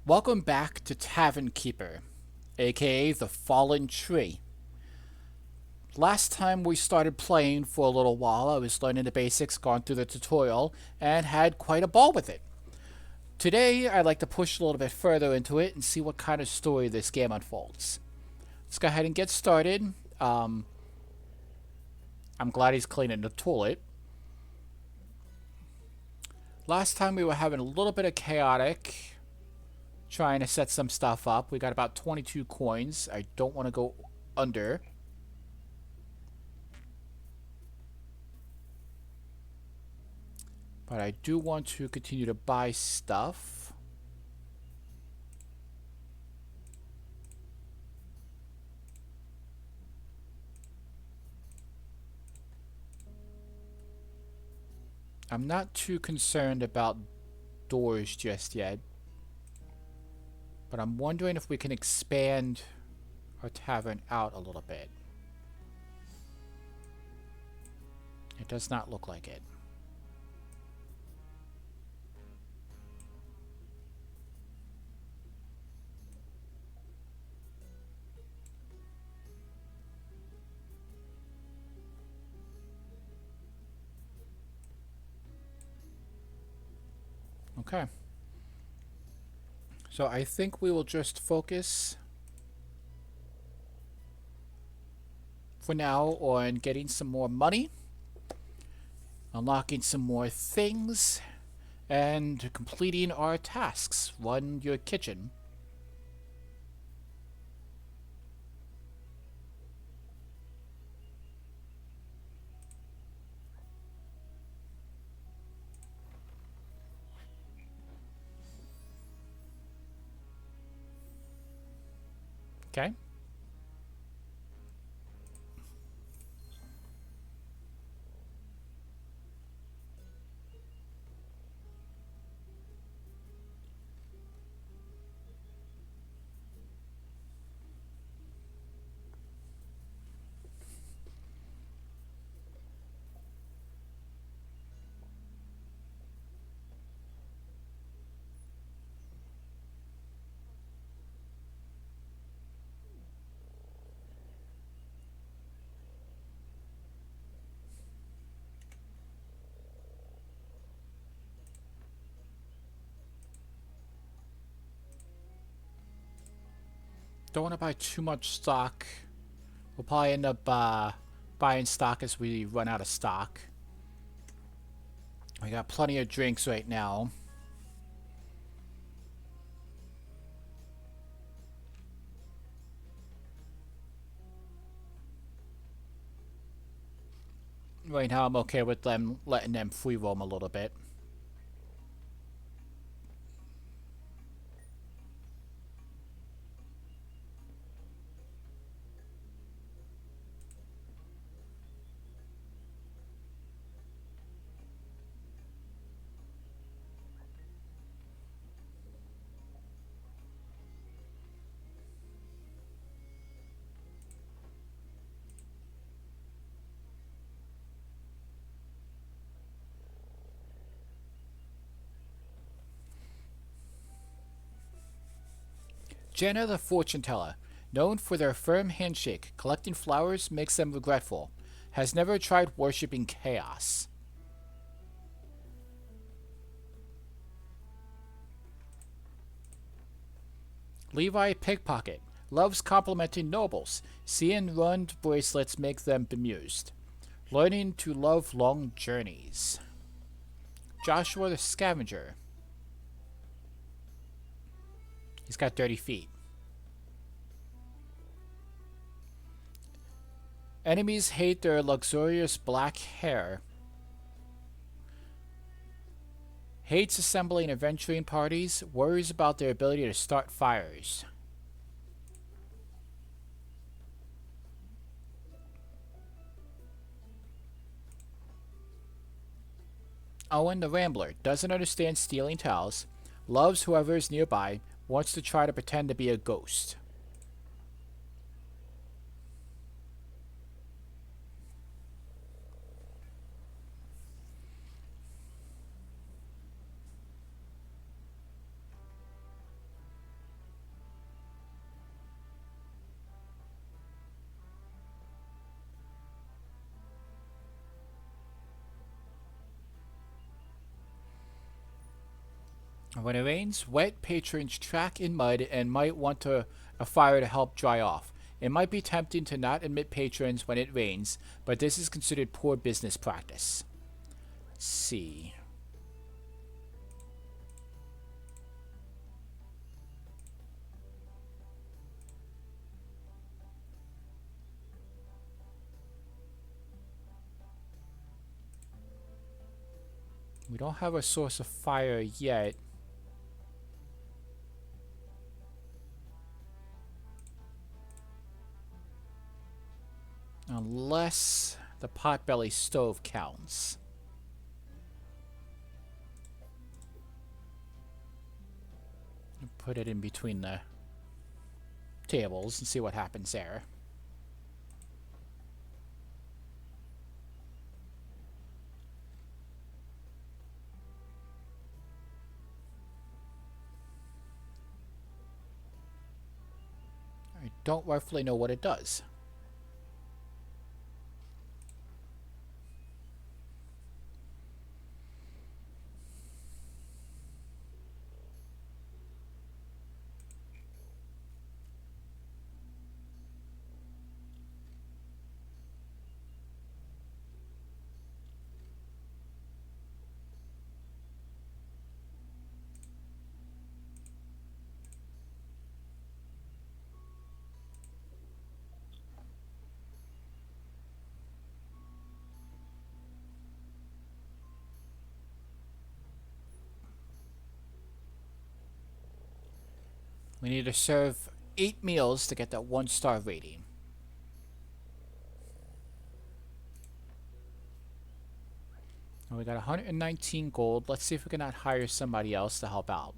Welcome back to Tavern Keeper, aka the Fallen Tree. Last time we started playing for a little while, I was learning the basics, gone through the tutorial, and had quite a ball with it. Today, I'd like to push a little bit further into it and see what kind of story this game unfolds. Let's go ahead and get started. I'm glad he's cleaning the toilet. Last time we were having a little bit of chaotic, trying to set some stuff up. We got about 22 coins. I don't want to go under. But I do want to continue to buy stuff. I'm not too concerned about doors just yet. But I'm wondering if we can expand our tavern out a little bit. It does not look like it. Okay. So I think we will just focus for now on getting some more money, unlocking some more things, and completing our tasks. Run your kitchen. Okay. Don't want to buy too much stock. We'll probably end up buying stock as we run out of stock. We got plenty of drinks right now. Right now I'm okay with them letting them free roam a little bit. Jenna the Fortune Teller, known for their firm handshake, collecting flowers makes them regretful, has never tried worshipping chaos. Levi Pickpocket, loves complimenting nobles, seeing run bracelets make them bemused. Learning to love long journeys. Joshua the Scavenger, he's got dirty feet. Enemies hate their luxurious black hair. Hates assembling adventuring parties, worries about their ability to start fires. Owen the Rambler doesn't understand stealing towels, loves whoever is nearby, wants to try to pretend to be a ghost. When it rains, wet patrons track in mud and might want a fire to help dry off. It might be tempting to not admit patrons when it rains, but this is considered poor business practice. Let's see. We don't have a source of fire yet. Unless the potbelly stove counts. Put it in between the tables and see what happens there. I don't roughly know what it does. We need to serve 8 meals to get that 1-star rating. We got 119 gold. Let's see if we cannot hire somebody else to help out.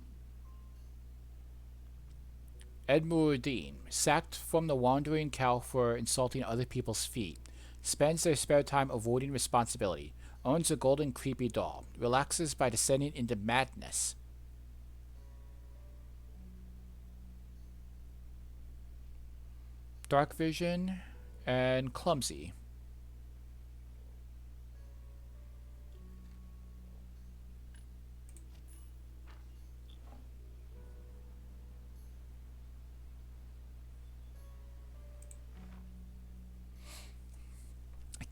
Ed Muruddin, sacked from the Wandering Cow for insulting other people's feet. Spends their spare time avoiding responsibility. Owns a golden creepy doll. Relaxes by descending into madness. Dark vision and clumsy.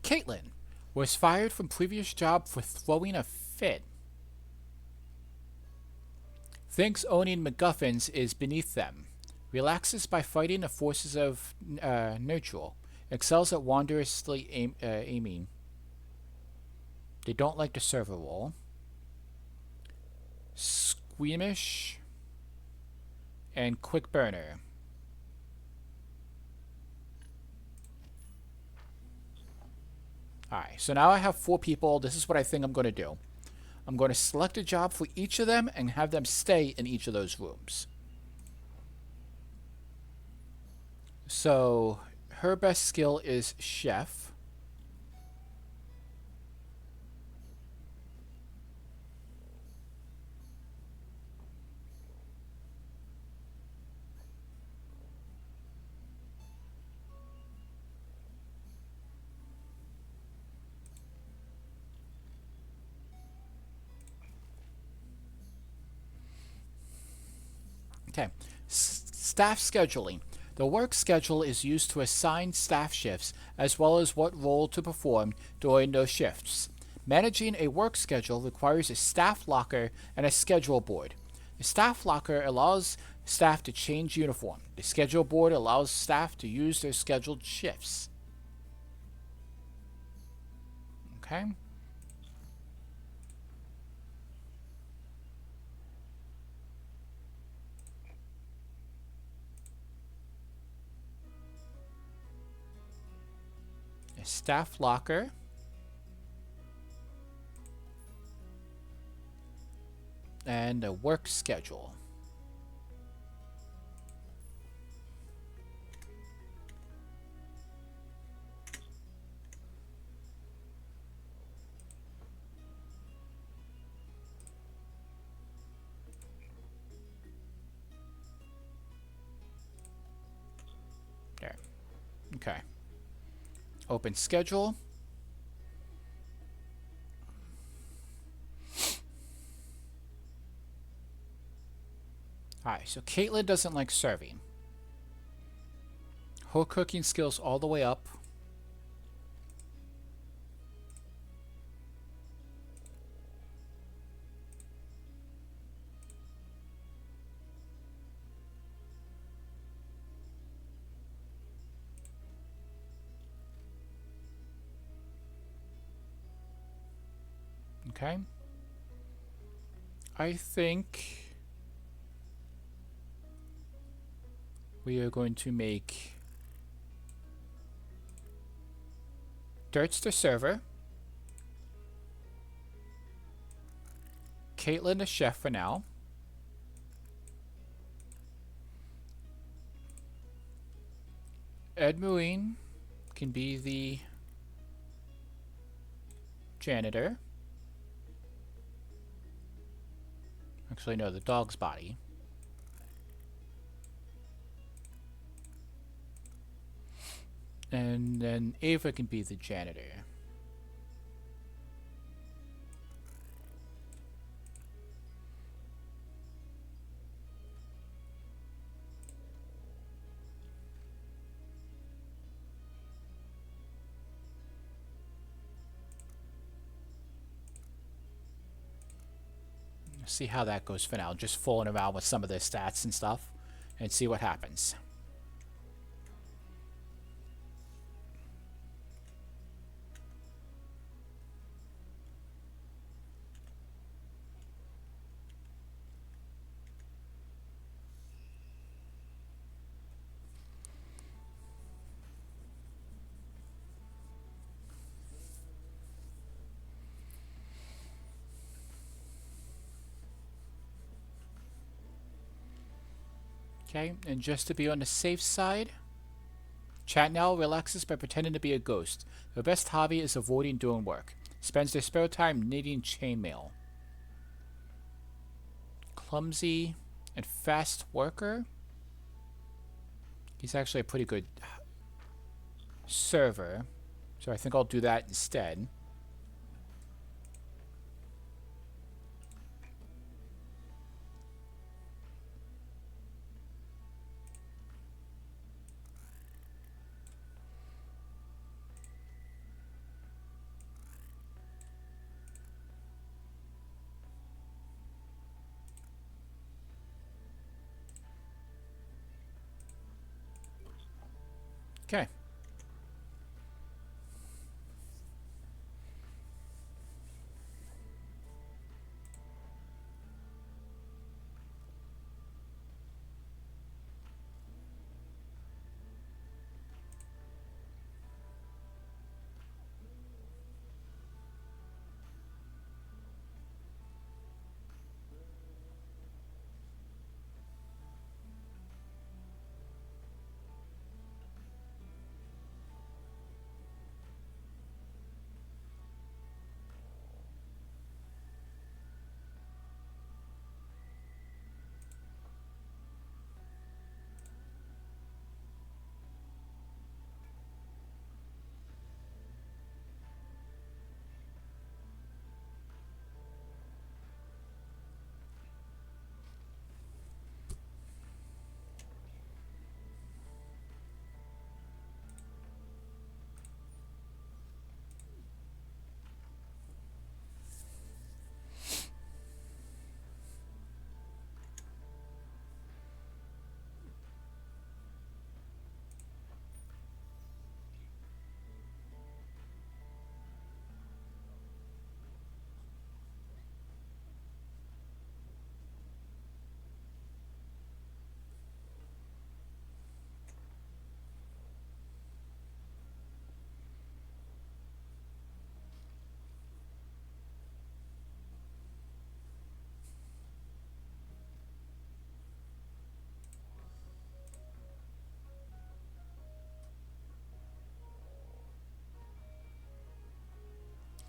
Caitlin was fired from previous job for throwing a fit. Thinks owning MacGuffins is beneath them. Relaxes by fighting the forces of neutral. Excels at wondrously aiming. They don't like the server role. Squeamish and quick burner. Alright, so now I have 4 people. This is what I think I'm going to do. I'm going to select a job for each of them and have them stay in each of those rooms. So, her best skill is chef. Okay, staff scheduling. The work schedule is used to assign staff shifts as well as what role to perform during those shifts. Managing a work schedule requires a staff locker and a schedule board. The staff locker allows staff to change uniform. The schedule board allows staff to use their scheduled shifts. Okay. A staff locker. And a work schedule. There. Okay. Open schedule. Alright, so Caitlin doesn't like serving. Her cooking skills all the way up. Okay. I think we are going to make Dirt's the server, Caitlin the chef for now, Ed Marine can be the janitor. Actually, no, the dog's body. And then Ava can be the janitor. See how that goes for now. Just fooling around with some of their stats and stuff and see what happens. Okay, and just to be on the safe side, Chat now relaxes by pretending to be a ghost. Her best hobby is avoiding doing work. Spends their spare time knitting chainmail. Clumsy and fast worker. He's actually a pretty good server, so I think I'll do that instead. Okay.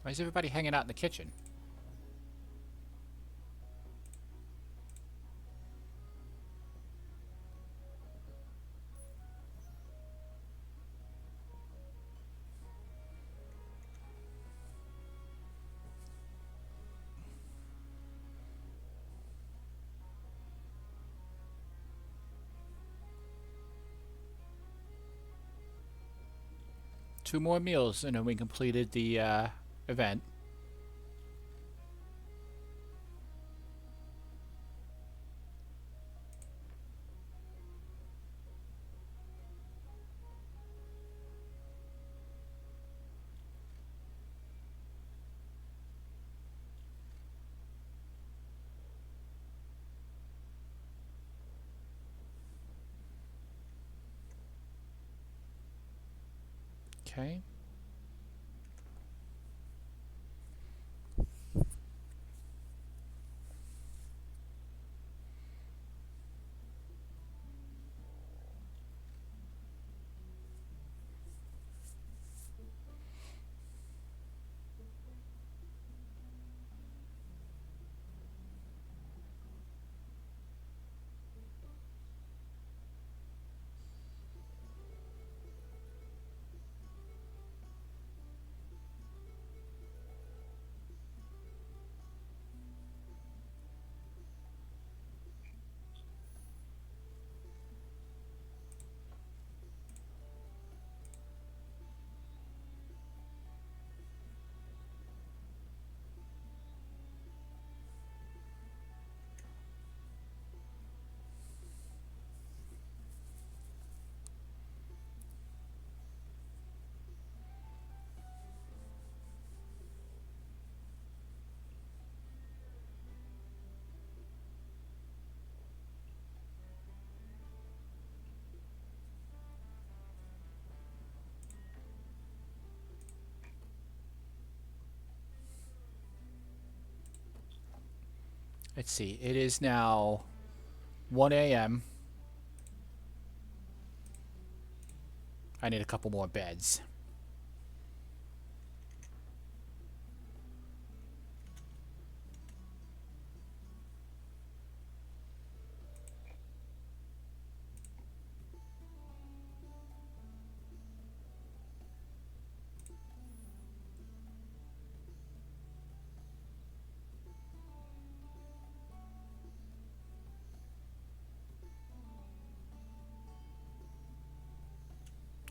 Why is everybody hanging out in the kitchen? 2 more meals, and then we completed the event. Okay. Let's see. It is now 1 a.m. I need a couple more beds.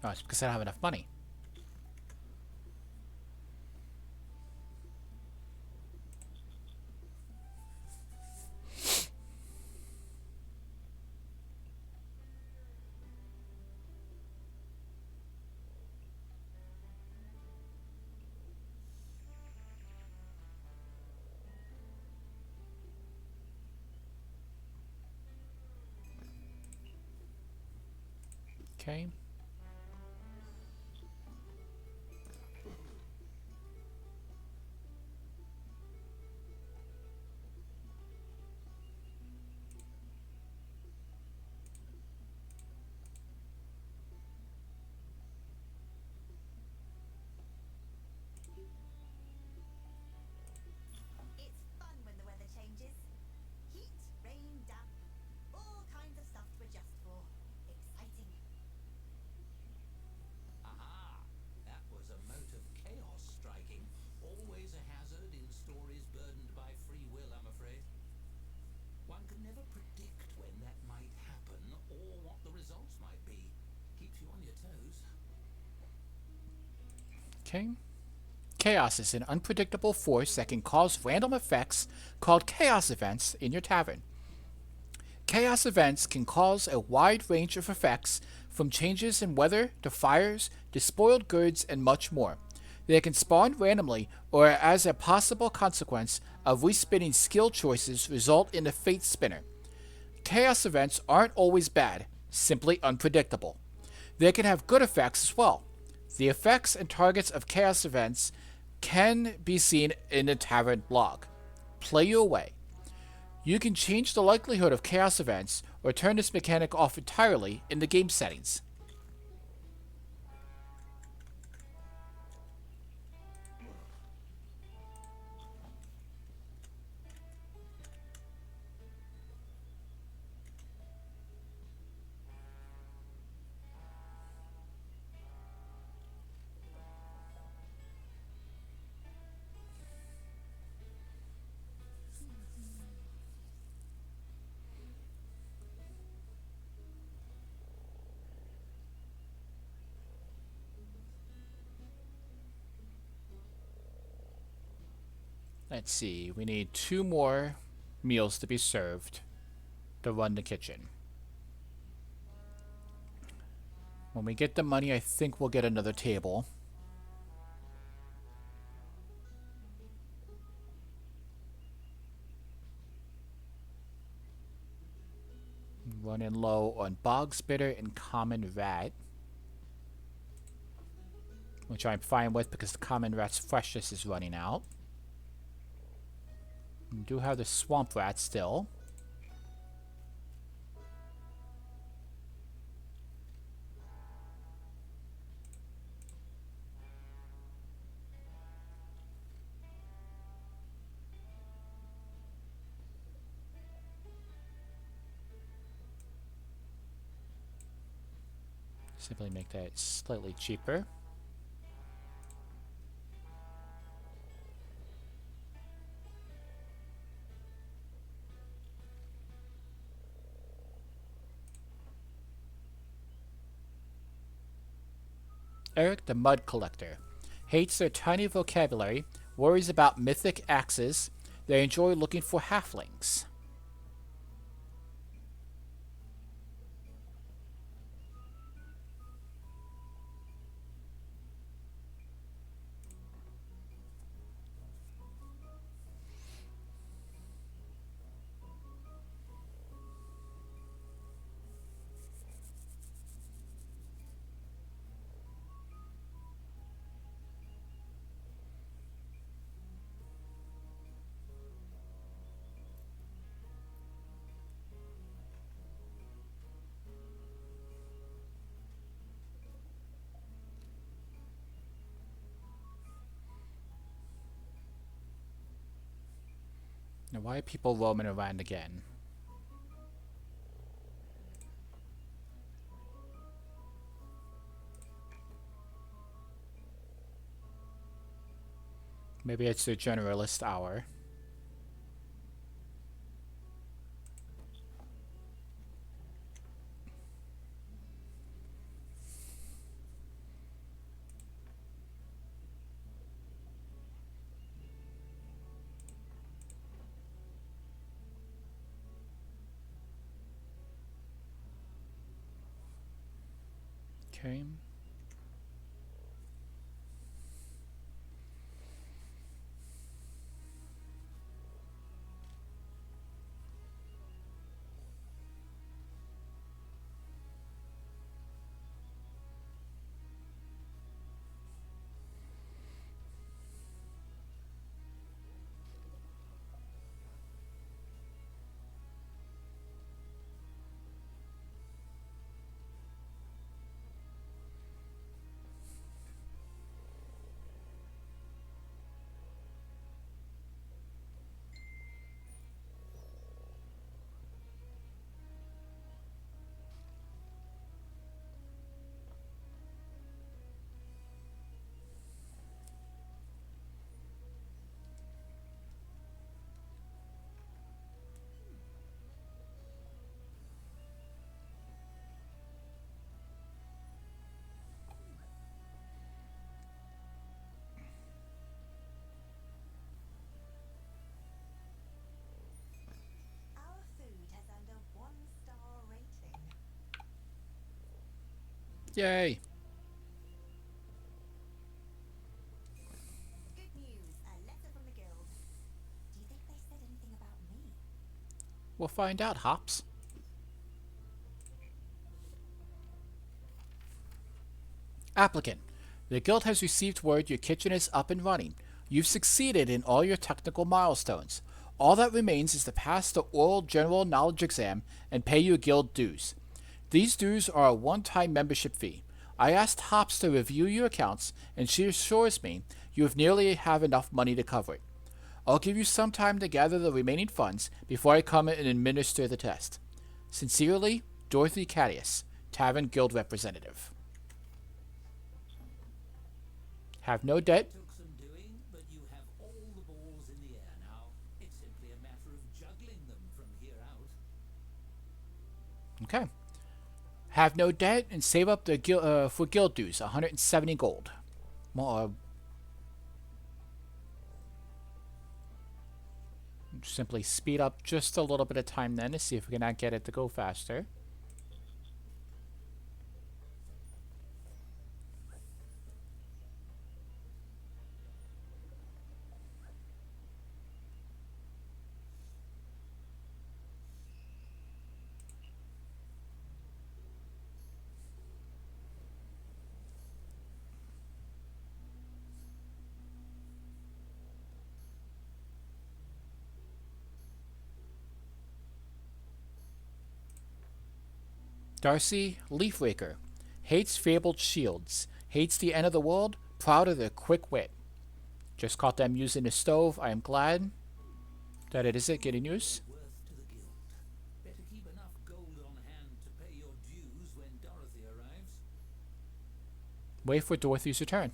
Oh, it's because I don't have enough money. Okay. It's fun when the weather changes. Heat, rain, damp, all kinds of stuff to adjust for. Exciting. Aha! That was a mote of chaos striking. Always a hazard in stories burdened by free will, I'm afraid. One can never predict when that might happen or what the results might be. Keeps you on your toes. Okay. Chaos is an unpredictable force that can cause random effects called chaos events in your tavern. Chaos events can cause a wide range of effects, from changes in weather to fires to spoiled goods and much more. They can spawn randomly or as a possible consequence of respinning skill choices result in a fate spinner. Chaos events aren't always bad, simply unpredictable. They can have good effects as well. The effects and targets of chaos events can be seen in the Tavern log. Play your way. You can change the likelihood of chaos events or turn this mechanic off entirely in the game settings. Let's see. We need 2 more meals to be served to run the kitchen. When we get the money, I think we'll get another table. Running low on Bog's Bitter and Common Rat, which I'm fine with because the Common Rat's freshness is running out. We do have the Swamp Rat still. Simply make that slightly cheaper. Eric the Mud Collector hates their tiny vocabulary, worries about mythic axes. They enjoy looking for halflings. Now, why are people roaming around again? Maybe it's the generalist hour. Okay. Our food has earned a 1-star rating. Yay! Good news, a letter from the guild. Do you think they said anything about me? We'll find out, Hops. Applicant, the guild has received word your kitchen is up and running. You've succeeded in all your technical milestones. All that remains is to pass the oral general knowledge exam and pay your guild dues. These dues are a one-time membership fee. I asked Hops to review your accounts, and she assures me you nearly have enough money to cover it. I'll give you some time to gather the remaining funds before I come and administer the test. Sincerely, Dorothy Cadius, Tavern Guild Representative. Have no debt. Took some doing, but you have all the balls in the air now. It's simply a matter of juggling them from here out. Okay. Have no debt and save up the for guild dues, 170 gold. More. Simply speed up just a little bit of time then to see if we cannot get it to go faster. Darcy, Leafraker. Hates fabled shields. Hates the end of the world. Proud of their quick wit. Just caught them using the stove. I am glad that it isn't getting used. Worth to the guild. Better keep enough gold on hand to pay your dues when Dorothy arrives. Wait for Dorothy's return.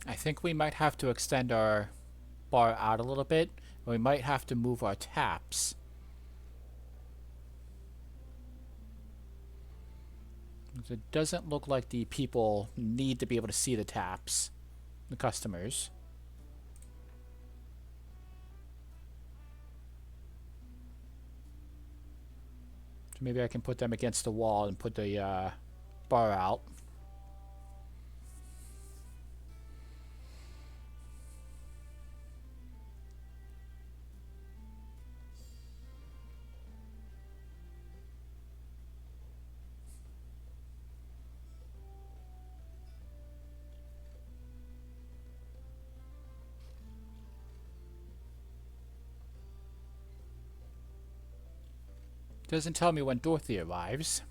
I think we might have to extend our bar out a little bit. We might have to move our taps. It doesn't look like the people need to be able to see the taps, the customers. So maybe I can put them against the wall and put the bar out. Doesn't tell me when Dorothy arrives.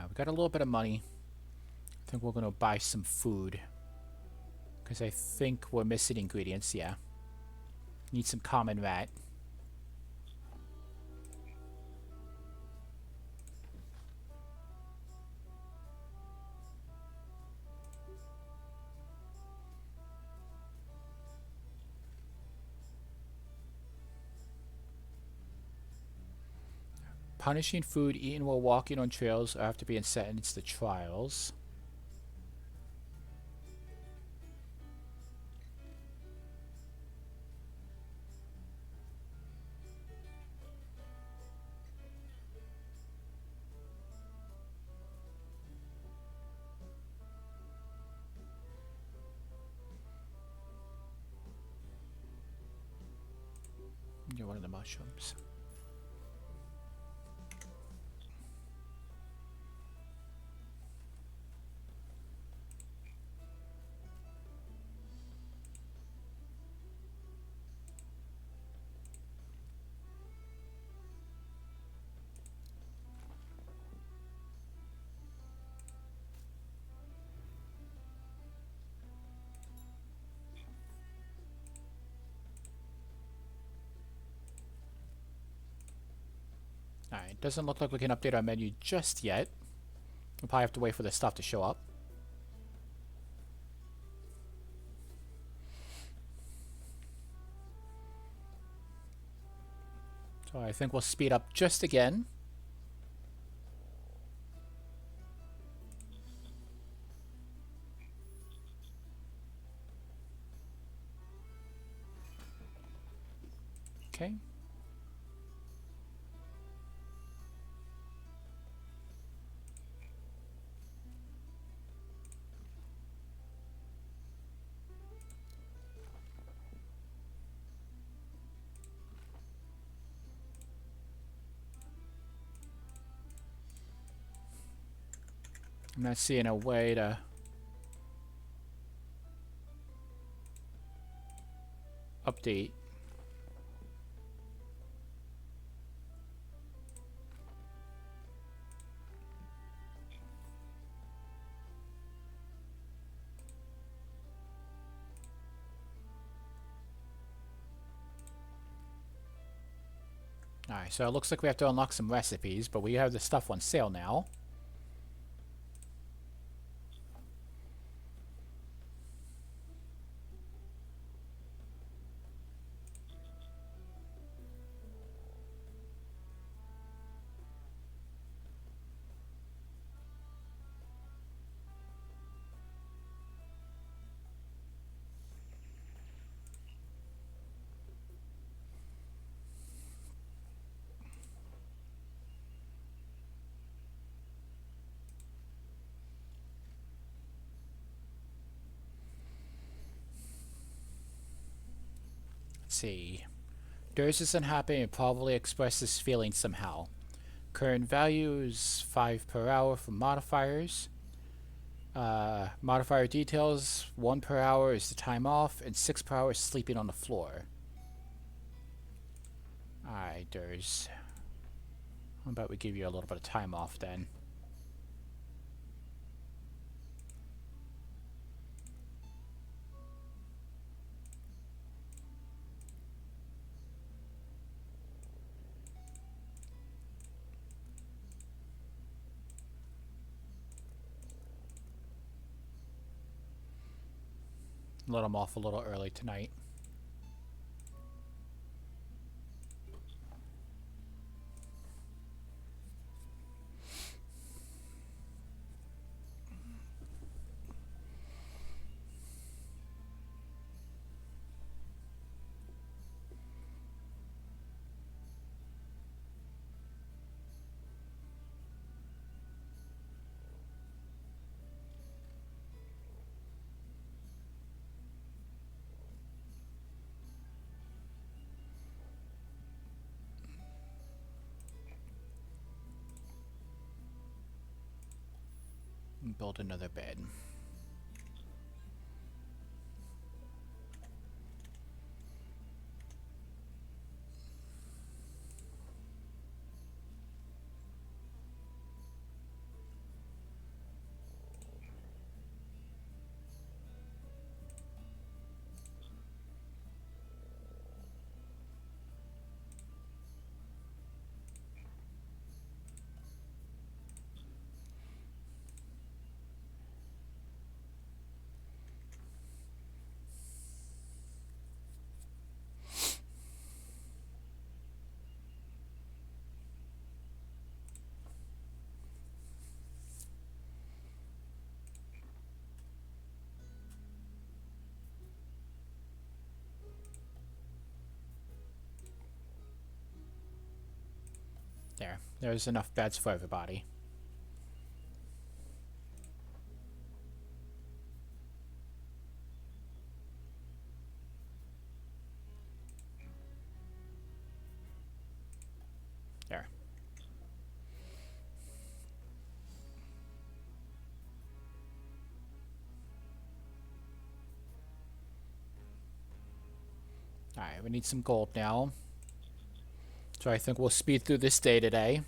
We got a little bit of money. I think we're going to buy some food. Because I think we're missing ingredients, yeah. Need some common rat. Punishing food eaten while walking on trails or after being sentenced to trials. Get one of the mushrooms. Alright, doesn't look like we can update our menu just yet. We'll probably have to wait for the stuff to show up. So I think we'll speed up just again. I'm not seeing a way to... update. Alright, so it looks like we have to unlock some recipes, but we have the stuff on sale now. Let's see. Durs isn't happy and probably expresses feelings somehow. Current value is 5 per hour for modifiers. Modifier details, 1 per hour is the time off, and 6 per hour is sleeping on the floor. Alright, Durs. How about we give you a little bit of time off then? Let him off a little early tonight. And build another bed. There. There's enough beds for everybody. There. Alright, we need some gold now. So I think we'll speed through this day today.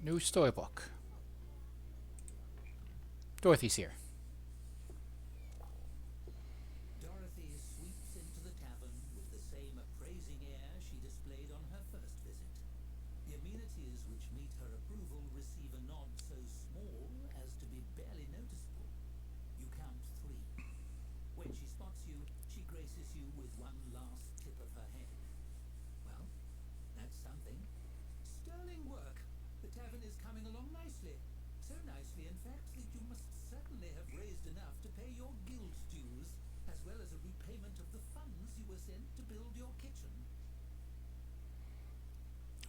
New storybook. Dorothy's here. Dorothy sweeps into the tavern with the same appraising air she displayed on her first visit. The amenities which meet her approval receive a nod so small as to be barely noticeable. You count 3. When she spots you, she graces you with one last tip of her head. Well, that's something. Sterling work. The tavern is coming along nicely. So nicely, in fact, that you must certainly have raised enough to pay your guild dues, as well as a repayment of the funds you were sent to build your kitchen.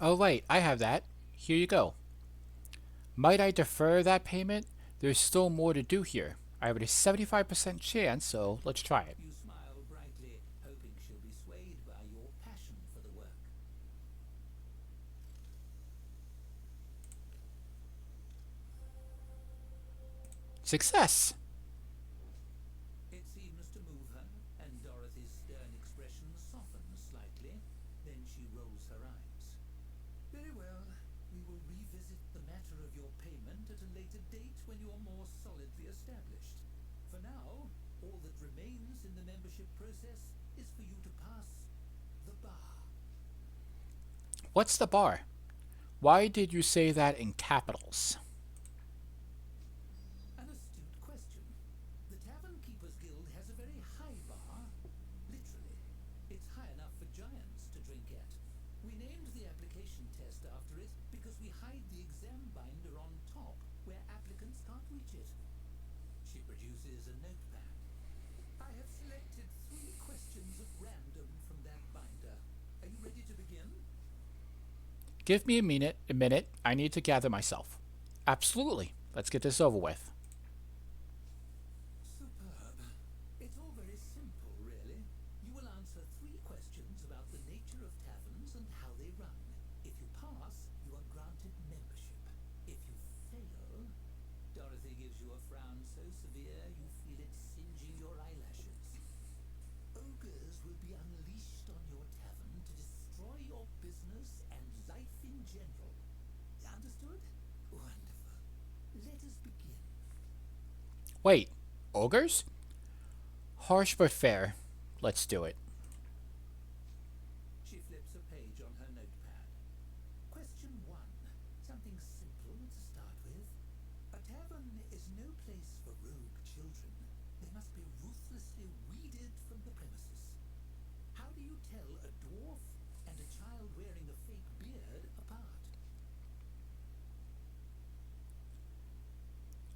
Oh, right, I have that. Here you go. Might I defer that payment? There's still more to do here. I have a 75% chance, so let's try it. You smile brightly, hoping she'll be swayed by your passion for the work. Success! It seems to move her, and Dorothy's stern expression softens slightly. Then she rolls her eyes. Very well. We will revisit the matter of your payment at a later date when you are more solidly established. For now, all that remains in the membership process is for you to pass the bar. What's the bar? Why did you say that in capitals? An astute question. The Tavern Keepers Guild has a very high bar. Literally. It's high enough for giants to drink at. We named the application test after it because we hide the exam binder on top where applicants can't reach it. She produces a notepad. I have selected 3 questions at random from that binder. Are you ready to begin? Give me a minute. I need to gather myself. Absolutely. Let's get this over with. Superb. It's all very simple, really. You will answer 3 questions about the nature of taverns and how they run. If you pass, you are granted membership. If you fail, Dorothy gives you a frown so severe you feel it singeing your eyelashes. Ogres will be unleashed on your tavern to destroy your business and life in general. Understood? Wonderful. Let us begin. Wait, ogres? Harsh but fair. Let's do it. She flips a page on her notepad. Question 1. Something simple to start with. A tavern is no place for rogue children. They must be ruthlessly weeded from the premises. How do you tell a dwarf and a child wearing a fake beard apart?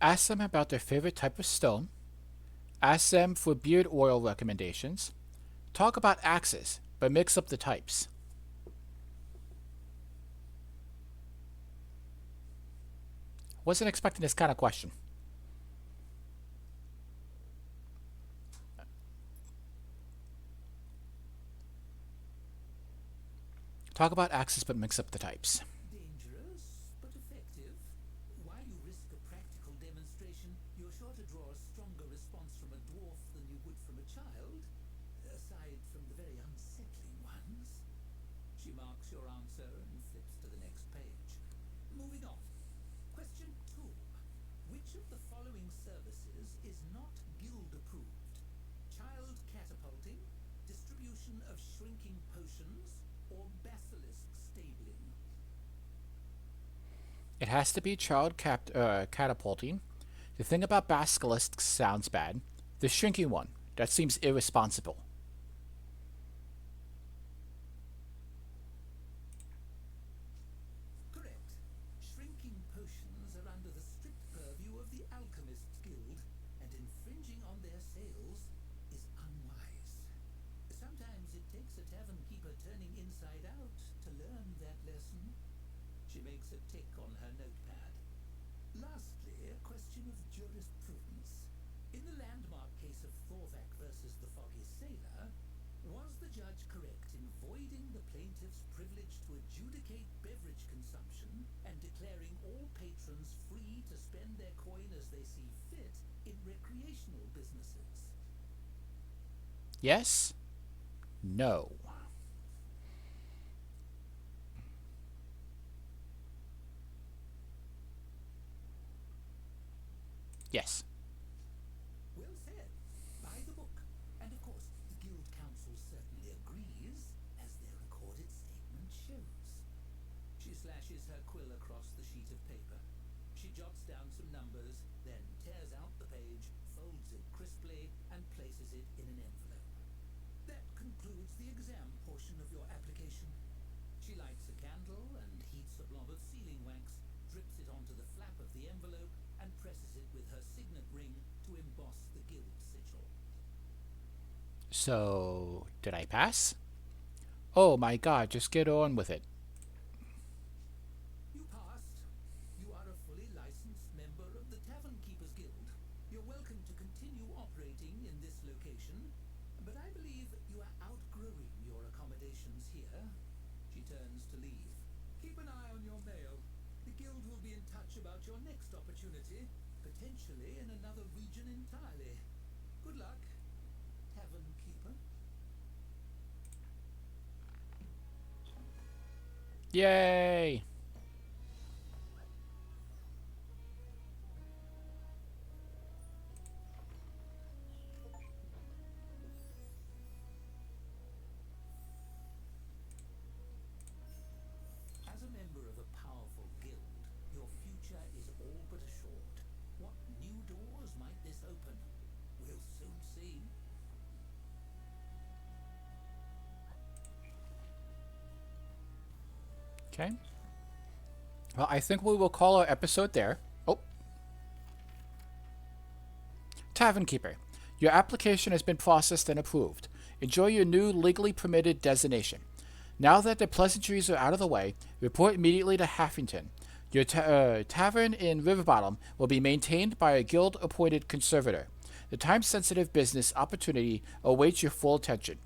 Ask them about their favorite type of stone. Ask them for beard oil recommendations. Talk about axes, but mix up the types. Wasn't expecting this kind of question. Talk about axes, but mix up the types. Dangerous, but effective. While you risk a practical demonstration, you're sure to draw a stronger response from a dwarf than you would from a child, aside from the very unsettling ones. She marks your answer and flips to the next page. Moving on. Question 2. Which of the following services is not guild approved? Child catapulting, distribution of shrinking potions, or basilisk stabling? It has to be catapulting. The thing about basilisks sounds bad. The shrinking one, that seems irresponsible. Correct. Shrinking potions are under the strict purview of the Alchemists Guild, and infringing on their sales is unwise. Sometimes it takes a tavern keeper turning inside out to learn that lesson. She makes a tick on her notepad. Lastly, a question of jurisprudence. In the landmark case of Thorvak versus the Foggy Sailor, was the judge correct in voiding the plaintiff's privilege to adjudicate beverage consumption and declaring all patrons free to spend their coin as they see fit in recreational businesses? Yes? No. sheet of paper. She jots down some numbers, then tears out the page, folds it crisply, and places it in an envelope. That concludes the exam portion of your application. She lights a candle and heats a blob of sealing wax, drips it onto the flap of the envelope, and presses it with her signet ring to emboss the guild sigil. So, did I pass? Oh my god, just get on with it. You passed. You are a fully licensed member of the Tavern Keepers Guild. You're welcome to continue operating in this location, but I believe you are outgrowing your accommodations here. She turns to leave. Keep an eye on your mail. The guild will be in touch about your next opportunity, potentially in another region entirely. Good luck, Tavern Keeper. Yay! As a member of a powerful guild, your future is all but assured. What new doors might this open? We'll soon see. Okay. Well, I think we will call our episode there. Oh. Tavern Keeper. Your application has been processed and approved. Enjoy your new legally permitted designation. Now that the pleasantries are out of the way, report immediately to Haffington. Your tavern in Riverbottom will be maintained by a guild-appointed conservator. The time-sensitive business opportunity awaits your full attention.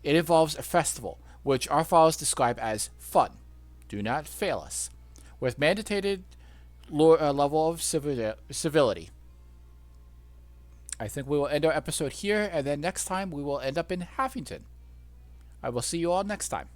It involves a festival, which our files describe as fun. Do not fail us. With mandated level of civility. I think we will end our episode here, and then next time we will end up in Haffington. I will see you all next time.